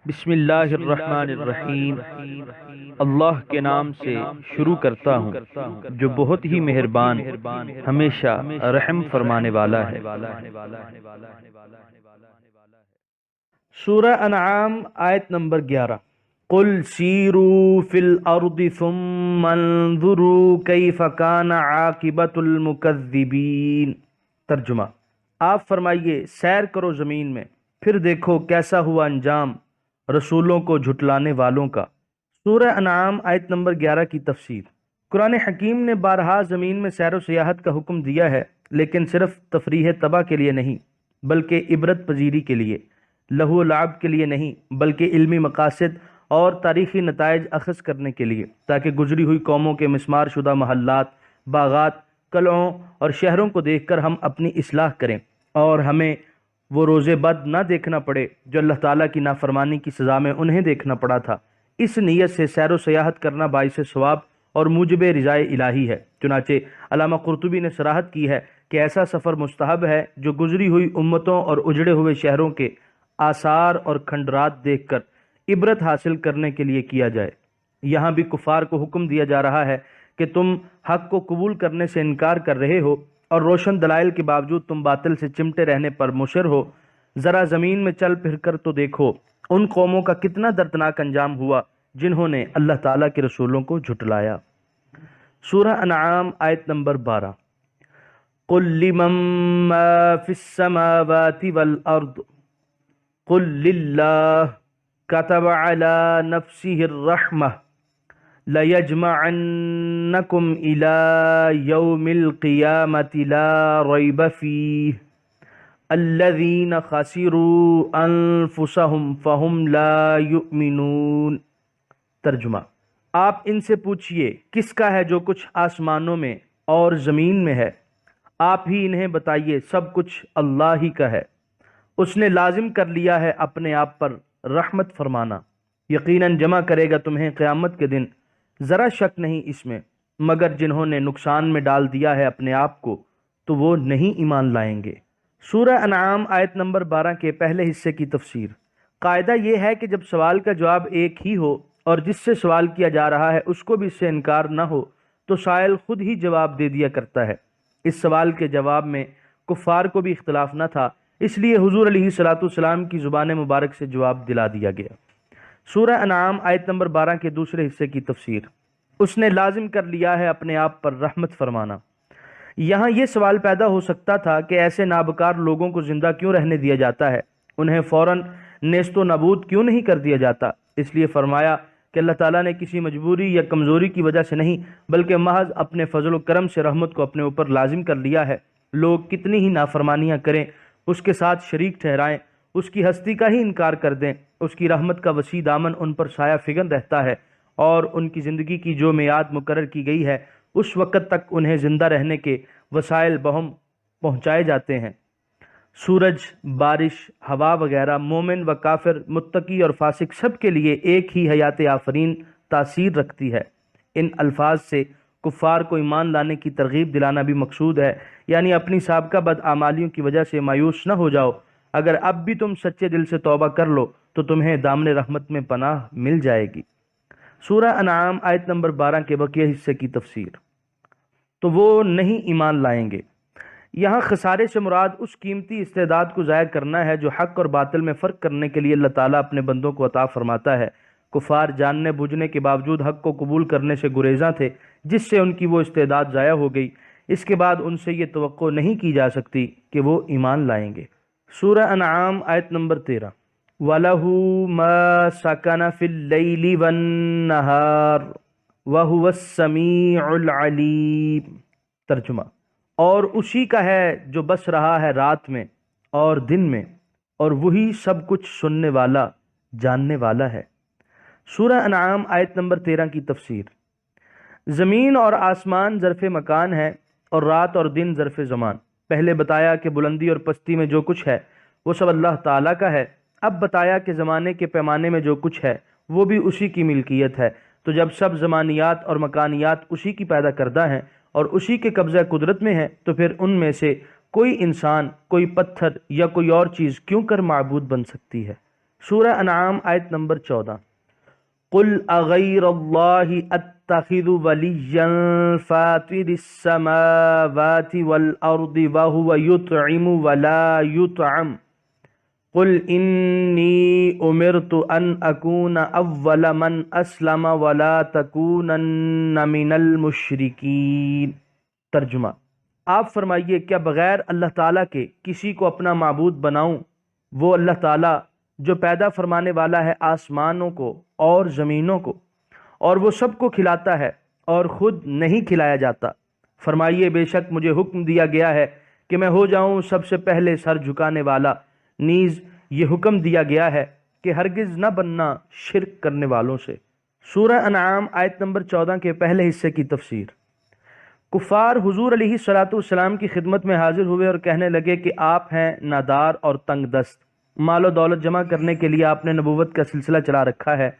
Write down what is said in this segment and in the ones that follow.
بسم اللہ الرحمن الرحیم۔ اللہ کے نام سے شروع کرتا ہوں جو بہت ہی مہربان ہمیشہ رحم فرمانے والا ہے۔ سورہ انعام آیت نمبر 11۔ قل سیروا فی الارض ثم انظروا کیف کان عاقبۃ المکذبین۔ ترجمہ: آپ فرمائیے سیر کرو زمین میں، پھر دیکھو کیسا ہوا انجام رسولوں کو جھٹلانے والوں کا۔ سورہ انعام آیت نمبر 11 کی تفسیر۔ قرآن حکیم نے بارہا زمین میں سیر و سیاحت کا حکم دیا ہے، لیکن صرف تفریح طبع کے لیے نہیں بلکہ عبرت پذیری کے لیے، لہو و لعب کے لیے نہیں بلکہ علمی مقاصد اور تاریخی نتائج اخذ کرنے کے لیے، تاکہ گزری ہوئی قوموں کے مسمار شدہ محلات، باغات، قلعوں اور شہروں کو دیکھ کر ہم اپنی اصلاح کریں اور ہمیں وہ روزے بد نہ دیکھنا پڑے جو اللہ تعالیٰ کی نافرمانی کی سزا میں انہیں دیکھنا پڑا تھا۔ اس نیت سے سیر و سیاحت کرنا باعث ثواب اور موجب رضائے الہی ہے۔ چنانچہ علامہ قرطبی نے صراحت کی ہے کہ ایسا سفر مستحب ہے جو گزری ہوئی امتوں اور اجڑے ہوئے شہروں کے آثار اور کھنڈرات دیکھ کر عبرت حاصل کرنے کے لیے کیا جائے۔ یہاں بھی کفار کو حکم دیا جا رہا ہے کہ تم حق کو قبول کرنے سے انکار کر رہے ہو اور روشن دلائل کے باوجود تم باطل سے چمٹے رہنے پر مصر ہو۔ ذرا زمین میں چل پھر کر تو دیکھو ان قوموں کا کتنا دردناک انجام ہوا جنہوں نے اللہ تعالیٰ کے رسولوں کو جھٹلایا۔ سورہ انعام آیت نمبر 12۔ قل لمن ما فی السماوات والارض قل للہ كتب على نفسه الرحمة ليجمعنكم إلى يوم القيامة لا ريب فيه الذين خسروا أنفسهم فهم لا يؤمنون۔ ترجمہ: آپ ان سے پوچھئے کس کا ہے جو کچھ آسمانوں میں اور زمین میں ہے، آپ ہی انہیں بتائیے سب کچھ اللہ ہی کا ہے، اس نے لازم کر لیا ہے اپنے آپ پر رحمت فرمانا، یقیناً جمع کرے گا تمہیں قیامت کے دن، ذرا شک نہیں اس میں، مگر جنہوں نے نقصان میں ڈال دیا ہے اپنے آپ کو تو وہ نہیں ایمان لائیں گے۔ سورہ انعام آیت نمبر 12 کے پہلے حصے کی تفسیر۔ قاعدہ یہ ہے کہ جب سوال کا جواب ایک ہی ہو اور جس سے سوال کیا جا رہا ہے اس کو بھی اس سے انکار نہ ہو تو سائل خود ہی جواب دے دیا کرتا ہے۔ اس سوال کے جواب میں کفار کو بھی اختلاف نہ تھا، اس لیے حضور علیہ السلام کی زبان مبارک سے جواب دلا دیا گیا۔ سورہ انعام آیت نمبر 12 کے دوسرے حصے کی تفسیر۔ اس نے لازم کر لیا ہے اپنے آپ پر رحمت فرمانا۔ یہاں یہ سوال پیدا ہو سکتا تھا کہ ایسے نابکار لوگوں کو زندہ کیوں رہنے دیا جاتا ہے، انہیں فوراً نیست و نابود کیوں نہیں کر دیا جاتا؟ اس لیے فرمایا کہ اللہ تعالیٰ نے کسی مجبوری یا کمزوری کی وجہ سے نہیں بلکہ محض اپنے فضل و کرم سے رحمت کو اپنے اوپر لازم کر لیا ہے۔ لوگ کتنی ہی نافرمانیاں کریں، اس کے ساتھ شریک ٹھہرائیں، اس کی ہستی کا ہی انکار کر دیں، اس کی رحمت کا وسیع دامن ان پر سایہ فگن رہتا ہے اور ان کی زندگی کی جو میعاد مقرر کی گئی ہے اس وقت تک انہیں زندہ رہنے کے وسائل بہم پہنچائے جاتے ہیں۔ سورج، بارش، ہوا وغیرہ مومن و کافر، متقی اور فاسق سب کے لیے ایک ہی حیات آفرین تاثیر رکھتی ہے۔ ان الفاظ سے کفار کو ایمان لانے کی ترغیب دلانا بھی مقصود ہے، یعنی اپنی سابقہ بدعمالیوں کی وجہ سے مایوس نہ ہو جاؤ، اگر اب بھی تم سچے دل سے توبہ کر لو تو تمہیں دامن رحمت میں پناہ مل جائے گی۔ سورہ انعام آیت نمبر 12 کے بقیہ حصے کی تفسیر۔ تو وہ نہیں ایمان لائیں گے۔ یہاں خسارے سے مراد اس قیمتی استعداد کو ضائع کرنا ہے جو حق اور باطل میں فرق کرنے کے لیے اللہ تعالیٰ اپنے بندوں کو عطا فرماتا ہے۔ کفار جاننے بوجھنے کے باوجود حق کو قبول کرنے سے گریزاں تھے، جس سے ان کی وہ استعداد ضائع ہو گئی۔ اس کے بعد ان سے یہ توقع نہیں کی جا سکتی کہ وہ ایمان لائیں گے۔ سورہ انعام آیت نمبر 13۔ وَلَهُ مَا سَكَنَ فِي اللَّيْلِ وَالنَّهَارِ وَهُوَ السَّمِيعُ الْعَلِيمُ۔ ترجمہ: اور اسی کا ہے جو بس رہا ہے رات میں اور دن میں، اور وہی سب کچھ سننے والا، جاننے والا ہے۔ سورہ انعام آیت نمبر 13 کی تفسیر۔ زمین اور آسمان ظرف مکان ہے اور رات اور دن ظرف زمان۔ پہلے بتایا کہ بلندی اور پستی میں جو کچھ ہے وہ سب اللہ تعالیٰ کا ہے، اب بتایا کہ زمانے کے پیمانے میں جو کچھ ہے وہ بھی اسی کی ملکیت ہے۔ تو جب سب زمانیات اور مکانیات اسی کی پیدا کردہ ہیں اور اسی کے قبضہ قدرت میں ہیں تو پھر ان میں سے کوئی انسان، کوئی پتھر یا کوئی اور چیز کیوں کر معبود بن سکتی ہے؟ سورہ انعام آیت نمبر 14. قل اغیر اللہ اتخذ ولیا فاطر السماوات والارض وهو يطعم ولا يطعم قل انی امرت ان اکون اول من اسلم ولا تکونن من المشرکین. ترجمہ: آپ فرمائیے کیا بغیر اللہ تعالیٰ کے کسی کو اپنا معبود بناؤں؟ وہ اللہ تعالیٰ جو پیدا فرمانے والا ہے آسمانوں کو اور زمینوں کو، اور وہ سب کو کھلاتا ہے اور خود نہیں کھلایا جاتا. فرمائیے بے شک مجھے حکم دیا گیا ہے کہ میں ہو جاؤں سب سے پہلے سر جھکانے والا، نیز یہ حکم دیا گیا ہے کہ ہرگز نہ بننا شرک کرنے والوں سے. سورہ انعام آیت نمبر 14 کے پہلے حصے کی تفسیر. کفار حضور علیہ الصلوۃ والسلام کی خدمت میں حاضر ہوئے اور کہنے لگے کہ آپ ہیں نادار اور تنگ دست. مال و دولت جمع کرنے کے لیے آپ نے نبوت کا سلسلہ چلا رکھا ہے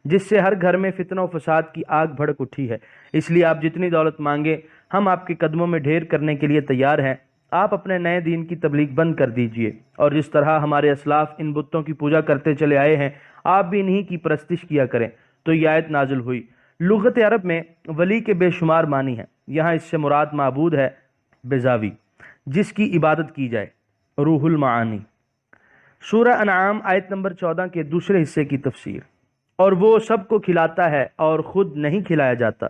جس سے ہر گھر میں فتنہ و فساد کی آگ بھڑک اٹھی ہے. اس لیے آپ جتنی دولت مانگے ہم آپ کے قدموں میں ڈھیر کرنے کے لیے تیار ہیں. آپ اپنے نئے دین کی تبلیغ بند کر دیجئے، اور جس طرح ہمارے اسلاف ان بتوں کی پوجا کرتے چلے آئے ہیں آپ بھی انہی کی پرستش کیا کریں. تو یہ آیت نازل ہوئی. لغت عرب میں ولی کے بے شمار معنی ہیں. یہاں اس سے مراد معبود ہے بیزاوی، جس کی عبادت کی جائے. روح المعانی. سورہ انعام آیت نمبر 14 کے دوسرے حصے کی تفسیر. اور وہ سب کو کھلاتا ہے اور خود نہیں کھلایا جاتا.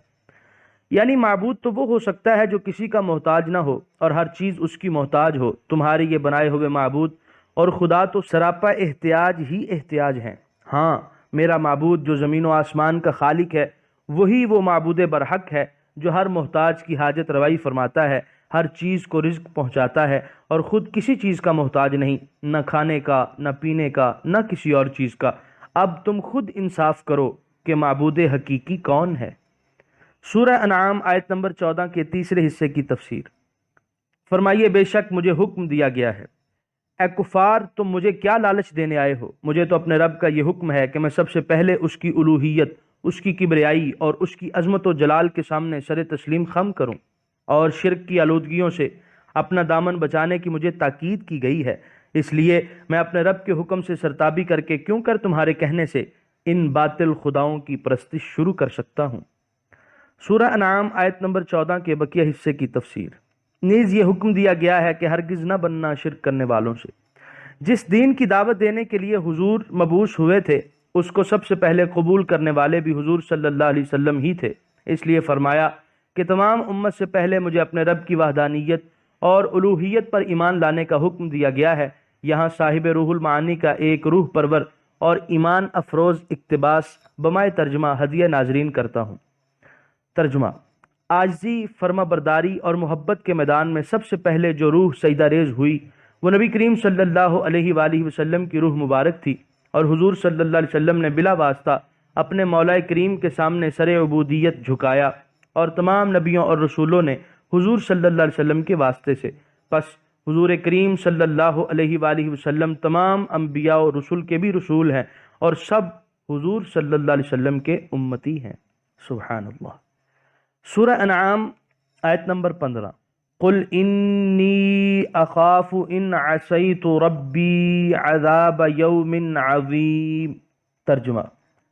یعنی معبود تو وہ ہو سکتا ہے جو کسی کا محتاج نہ ہو اور ہر چیز اس کی محتاج ہو. تمہارے یہ بنائے ہوئے معبود اور خدا تو سراپا احتیاج ہی احتیاج ہیں. ہاں، میرا معبود جو زمین و آسمان کا خالق ہے وہی وہ معبود برحق ہے جو ہر محتاج کی حاجت روائی فرماتا ہے، ہر چیز کو رزق پہنچاتا ہے اور خود کسی چیز کا محتاج نہیں، نہ کھانے کا، نہ پینے کا، نہ کسی اور چیز کا. اب تم خود انصاف کرو کہ معبود حقیقی کون ہے. سورہ انعام آیت نمبر 14 کے تیسرے حصے کی تفسیر. فرمائیے بے شک مجھے حکم دیا گیا ہے. اے کفار، تم مجھے کیا لالچ دینے آئے ہو؟ مجھے تو اپنے رب کا یہ حکم ہے کہ میں سب سے پہلے اس کی الوہیت، اس کی کبریائی اور اس کی عظمت و جلال کے سامنے سر تسلیم خم کروں، اور شرک کی آلودگیوں سے اپنا دامن بچانے کی مجھے تاکید کی گئی ہے. اس لیے میں اپنے رب کے حکم سے سرتابی کر کے کیوں کر تمہارے کہنے سے ان باطل خداؤں کی پرستش شروع کر سکتا ہوں. سورہ انعام آیت نمبر 14 کے بقیہ حصے کی تفسیر. نیز یہ حکم دیا گیا ہے کہ ہرگز نہ بننا شرک کرنے والوں سے. جس دین کی دعوت دینے کے لیے حضور مبعوث ہوئے تھے اس کو سب سے پہلے قبول کرنے والے بھی حضور صلی اللہ علیہ وسلم ہی تھے. اس لیے فرمایا کہ تمام امت سے پہلے مجھے اپنے رب کی وحدانیت اور الوہیت پر ایمان لانے کا حکم دیا گیا ہے. یہاں صاحب روح المعانی کا ایک روح پرور اور ایمان افروز اقتباس بمائے ترجمہ ہدیہ ناظرین کرتا ہوں. ترجمہ: عاجزی، فرما برداری اور محبت کے میدان میں سب سے پہلے جو روح سجدہ ریز ہوئی وہ نبی کریم صلی اللہ علیہ وآلہ وسلم کی روح مبارک تھی، اور حضور صلی اللہ علیہ وسلم نے بلا واسطہ اپنے مولا کریم کے سامنے سر عبودیت جھکایا، اور تمام نبیوں اور رسولوں نے حضور صلی اللہ علیہ وسلم کے واسطے سے. پس حضور کریم صلی اللہ علیہ وآلہ وسلم تمام انبیاء و رسول کے بھی رسول ہیں اور سب حضور صلی اللہ علیہ وسلم کے امتی ہیں. سبحان اللہ. سورہ انعام آیت نمبر 15. قل انی اخاف ان عصیت ربی عذاب یوم عظیم. ترجمہ: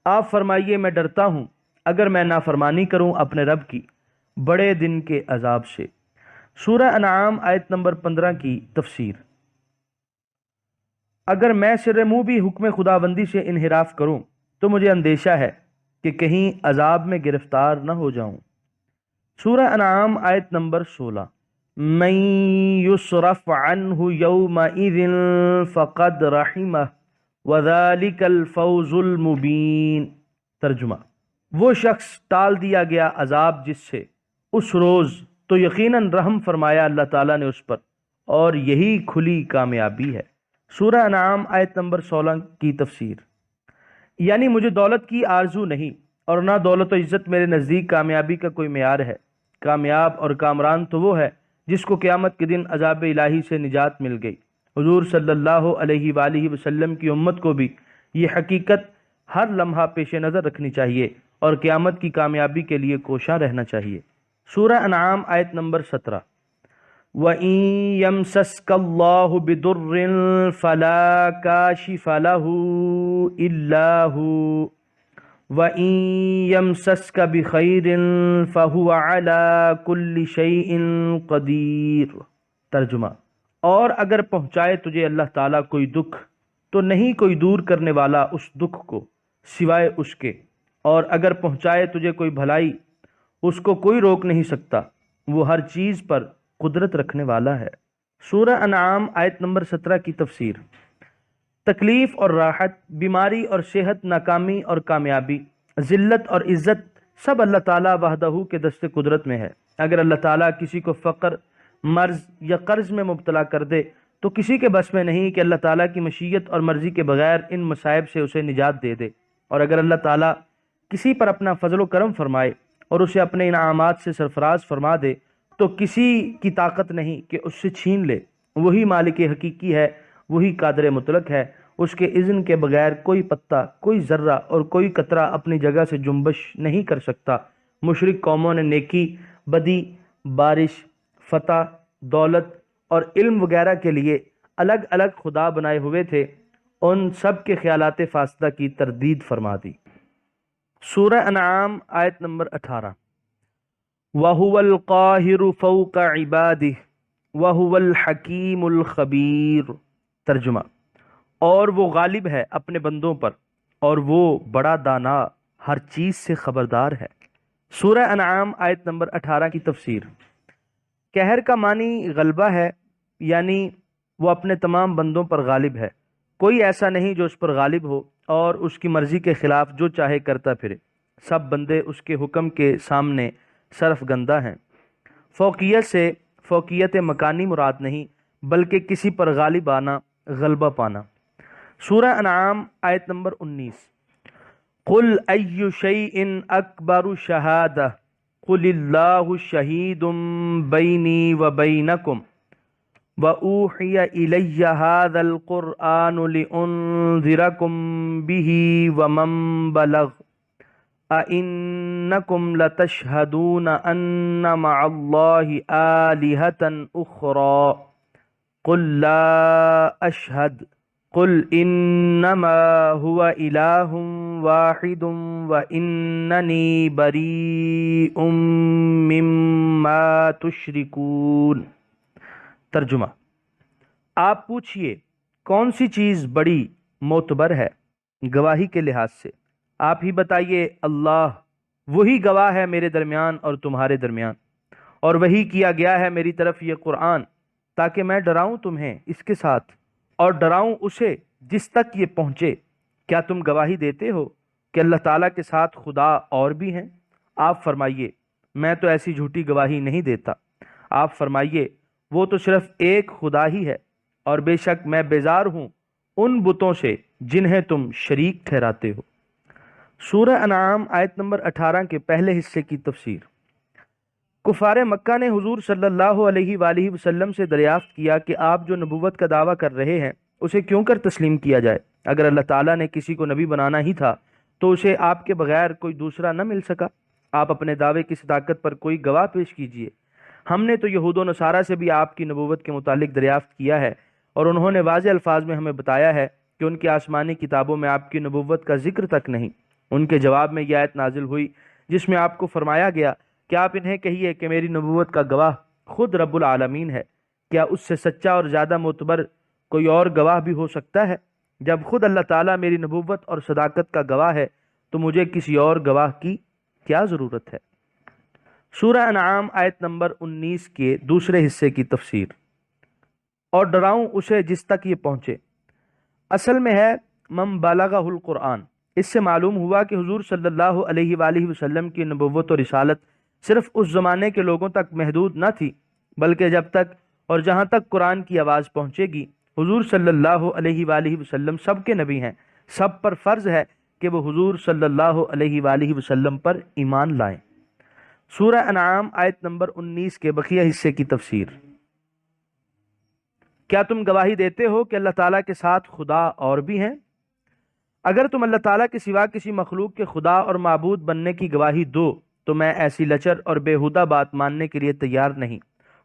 آپ فرمائیے میں ڈرتا ہوں اگر میں نافرمانی کروں اپنے رب کی بڑے دن کے عذاب سے. سورہ انعام آیت نمبر 15 کی تفسیر. اگر میں سر منہ بھی حکم خداوندی سے انحراف کروں تو مجھے اندیشہ ہے کہ کہیں عذاب میں گرفتار نہ ہو جاؤں. سورہ انعام آیت نمبر 16. من یصرف عنہ یومئذ فقد رحمہ وذلک الفوز المبین. ترجمہ: وہ شخص ٹال دیا گیا عذاب جس سے اس روز تو یقیناً رحم فرمایا اللہ تعالیٰ نے اس پر، اور یہی کھلی کامیابی ہے. سورہ انعام آیت نمبر 16 کی تفسیر. یعنی مجھے دولت کی آرزو نہیں، اور نہ دولت و عزت میرے نزدیک کامیابی کا کوئی معیار ہے. کامیاب اور کامران تو وہ ہے جس کو قیامت کے دن عذاب الہی سے نجات مل گئی. حضور صلی اللہ علیہ وآلہ وسلم کی امت کو بھی یہ حقیقت ہر لمحہ پیش نظر رکھنی چاہیے اور قیامت کی کامیابی کے لیے کوشاں رہنا چاہیے. سورہ انعام آیت نمبر 17. وَإِن يَمْسَسْكَ اللَّهُ بِضُرٍّ فَلَا كَاشِفَ لَهُ إِلَّا هُوَ وَإِن يَمْسَسْكَ بِخَيْرٍ فَهُوَ عَلَى كُلِّ شَيْءٍ قَدِيرٌ۔ ترجمہ: اور اگر پہنچائے تجھے اللہ تعالیٰ کوئی دکھ تو نہیں کوئی دور کرنے والا اس دکھ کو سوائے اس کے، اور اگر پہنچائے تجھے کوئی بھلائی اس کو کوئی روک نہیں سکتا، وہ ہر چیز پر قدرت رکھنے والا ہے۔ سورہ انعام آیت نمبر 17 کی تفسیر۔ تکلیف اور راحت، بیماری اور صحت، ناکامی اور کامیابی، ذلت اور عزت سب اللہ تعالیٰ وحدہ کے دست قدرت میں ہے۔ اگر اللہ تعالیٰ کسی کو فقر، مرض یا قرض میں مبتلا کر دے تو کسی کے بس میں نہیں کہ اللہ تعالیٰ کی مشیت اور مرضی کے بغیر ان مصائب سے اسے نجات دے دے، اور اگر اللہ تعالیٰ کسی پر اپنا فضل و کرم فرمائے اور اسے اپنے انعامات سے سرفراز فرما دے تو کسی کی طاقت نہیں کہ اس سے چھین لے۔ وہی مالک حقیقی ہے، وہی قادر مطلق ہے، اس کے اذن کے بغیر کوئی پتا، کوئی ذرہ اور کوئی قطرہ اپنی جگہ سے جنبش نہیں کر سکتا۔ مشرک قوموں نے نیکی، بدی، بارش، فتح، دولت اور علم وغیرہ کے لیے الگ الگ خدا بنائے ہوئے تھے، ان سب کے خیالات فاسدہ کی تردید فرما دی۔ سورہ انعام آیت نمبر 18۔ وَهُوَ الْقَاهِرُ فَوْقَ عِبَادِهِ وَهُوَ الْحَكِيمُ الْخَبِيرُ۔ ترجمہ: اور وہ غالب ہے اپنے بندوں پر، اور وہ بڑا دانا ہر چیز سے خبردار ہے۔ سورہ انعام آیت نمبر 18 کی تفسیر۔ قہر کا معنی غلبہ ہے، یعنی وہ اپنے تمام بندوں پر غالب ہے، کوئی ایسا نہیں جو اس پر غالب ہو، اور اس کی مرضی کے خلاف جو چاہے کرتا پھرے۔ سب بندے اس کے حکم کے سامنے صرف گندہ ہیں۔ فوقیت سے فوقیت مکانی مراد نہیں، بلکہ کسی پر غالب آنا، غلبہ پانا۔ سورہ انعام آیت نمبر 19۔ قُلْ أَيُّ شَيْءٍ أَكْبَرُ شَهَادَةً قُلِ اللَّهُ شَهِيدٌ بَيْنِي وَبَيْنَكُمْ وَأُوحِيَ إِلَيَّ هَذَا الْقُرْآنُ لِأُنذِرَكُم بِهِ وَمَن بَلَغَ أَإِنَّكُمْ لَتَشْهَدُونَ أَنَّ مَعَ اللَّهِ آلِهَةً أُخْرَى قُل لَّا أَشْهَدُ قُلْ إِنَّمَا هُوَ إِلَٰهٌ وَاحِدٌ وَإِنَّنِي بَرِيءٌ مِّمَّا تُشْرِكُونَ۔ ترجمہ: آپ پوچھئے کون سی چیز بڑی معتبر ہے گواہی کے لحاظ سے؟ آپ ہی بتائیے اللہ وہی گواہ ہے میرے درمیان اور تمہارے درمیان، اور وہی کیا گیا ہے میری طرف یہ قرآن تاکہ میں ڈراؤں تمہیں اس کے ساتھ اور ڈراؤں اسے جس تک یہ پہنچے۔ کیا تم گواہی دیتے ہو کہ اللہ تعالیٰ کے ساتھ خدا اور بھی ہیں؟ آپ فرمائیے میں تو ایسی جھوٹی گواہی نہیں دیتا۔ آپ فرمائیے وہ تو صرف ایک خدا ہی ہے، اور بے شک میں بیزار ہوں ان بتوں سے جنہیں تم شریک ٹھہراتے ہو۔ سورہ انعام آیت نمبر 18 کے پہلے حصے کی تفسیر۔ کفار مکہ نے حضور صلی اللہ علیہ وآلہ وسلم سے دریافت کیا کہ آپ جو نبوت کا دعویٰ کر رہے ہیں اسے کیوں کر تسلیم کیا جائے؟ اگر اللہ تعالیٰ نے کسی کو نبی بنانا ہی تھا تو اسے آپ کے بغیر کوئی دوسرا نہ مل سکا۔ آپ اپنے دعوے کی صداقت پر کوئی گواہ پیش کیجئے۔ ہم نے تو یہود و نصارہ سے بھی آپ کی نبوت کے متعلق دریافت کیا ہے، اور انہوں نے واضح الفاظ میں ہمیں بتایا ہے کہ ان کی آسمانی کتابوں میں آپ کی نبوت کا ذکر تک نہیں۔ ان کے جواب میں یہ آیت نازل ہوئی جس میں آپ کو فرمایا گیا کہ آپ انہیں کہیے کہ میری نبوت کا گواہ خود رب العالمین ہے، کیا اس سے سچا اور زیادہ معتبر کوئی اور گواہ بھی ہو سکتا ہے؟ جب خود اللہ تعالیٰ میری نبوت اور صداقت کا گواہ ہے تو مجھے کسی اور گواہ کی کیا ضرورت ہے؟ سورہ انعام آیت نمبر 19 کے دوسرے حصے کی تفسیر۔ اور ڈراؤں اسے جس تک یہ پہنچے، اصل میں ہے من بلغہ القرآن۔ اس سے معلوم ہوا کہ حضور صلی اللہ علیہ وآلہ وسلم کی نبوت و رسالت صرف اس زمانے کے لوگوں تک محدود نہ تھی، بلکہ جب تک اور جہاں تک قرآن کی آواز پہنچے گی حضور صلی اللہ علیہ وآلہ وسلم سب کے نبی ہیں، سب پر فرض ہے کہ وہ حضور صلی اللہ علیہ وآلہ وسلم پر ایمان لائیں۔ سورہ انعام آیت نمبر 19 کے بقیہ حصے کی تفسیر۔ کیا تم گواہی دیتے ہو کہ اللہ تعالیٰ کے ساتھ خدا اور بھی ہیں؟ اگر تم اللہ تعالیٰ کے سوا کسی مخلوق کے خدا اور معبود بننے کی گواہی دو تو میں ایسی لچر اور بیہودہ بات ماننے کے لیے تیار نہیں۔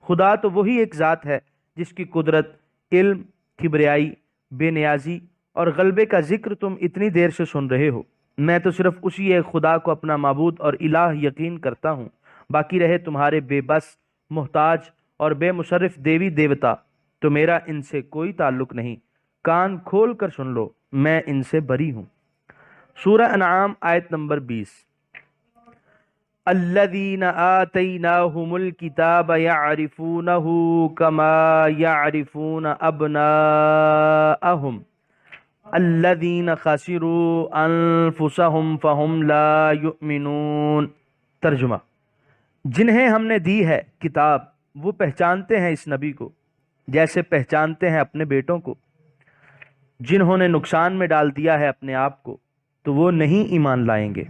خدا تو وہی ایک ذات ہے جس کی قدرت، علم، کبریائی، بے نیازی اور غلبے کا ذکر تم اتنی دیر سے سن رہے ہو۔ میں تو صرف اسی ایک خدا کو اپنا معبود اور الہ یقین کرتا ہوں۔ باقی رہے تمہارے بے بس، محتاج اور بے مصرف دیوی دیوتا، تو میرا ان سے کوئی تعلق نہیں۔ کان کھول کر سن لو، میں ان سے بری ہوں۔ سورہ انعام آیت نمبر 20۔ الذین آتیناہم الکتاب یعرفونہ کما یعرفون ابناءہم الذین خسروا انفسہم فہم لا یؤمنون۔ ترجمہ: جنہیں ہم نے دی ہے کتاب وہ پہچانتے ہیں اس نبی کو جیسے پہچانتے ہیں اپنے بیٹوں کو۔ جنہوں نے نقصان میں ڈال دیا ہے اپنے آپ کو تو وہ نہیں ایمان لائیں گے۔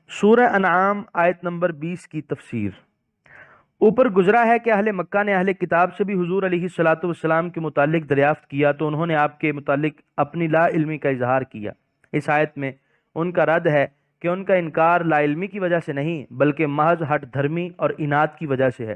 سورہ انعام آیت نمبر 20 کی تفسیر۔ اوپر گزرا ہے کہ اہل مکہ نے اہل کتاب سے بھی حضور علیہ الصلاۃ والسلام کے متعلق دریافت کیا تو انہوں نے آپ کے متعلق اپنی لا علمی کا اظہار کیا۔ اس آیت میں ان کا رد ہے کہ ان کا انکار لا علمی کی وجہ سے نہیں بلکہ محض ہٹ دھرمی اور اناد کی وجہ سے ہے،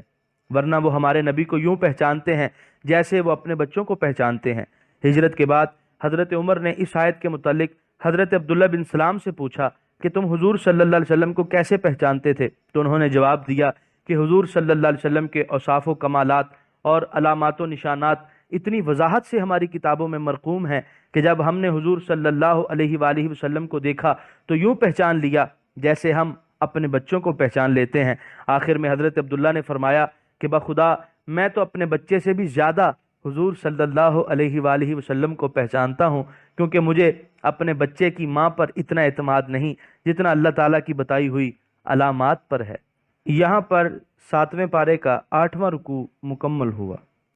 ورنہ وہ ہمارے نبی کو یوں پہچانتے ہیں جیسے وہ اپنے بچوں کو پہچانتے ہیں۔ ہجرت کے بعد حضرت عمر نے اس آیت کے متعلق حضرت عبداللہ بن سلام سے پوچھا کہ تم حضور صلی اللہ علیہ وسلم کو کیسے پہچانتے تھے؟ تو انہوں نے جواب دیا کہ حضور صلی اللہ علیہ وسلم کے اوصاف و کمالات اور علامات و نشانات اتنی وضاحت سے ہماری کتابوں میں مرقوم ہیں کہ جب ہم نے حضور صلی اللہ علیہ وآلہ وسلم کو دیکھا تو یوں پہچان لیا جیسے ہم اپنے بچوں کو پہچان لیتے ہیں۔ آخر میں حضرت عبداللہ نے فرمایا کہ بخدا میں تو اپنے بچے سے بھی زیادہ حضور صلی اللہ علیہ وآلہ وسلم کو پہچانتا ہوں، کیونکہ مجھے اپنے بچے کی ماں پر اتنا اعتماد نہیں جتنا اللہ تعالیٰ کی بتائی ہوئی علامات پر ہے۔ یہاں پر 7ویں پارے کا 8واں رکوع مکمل ہوا۔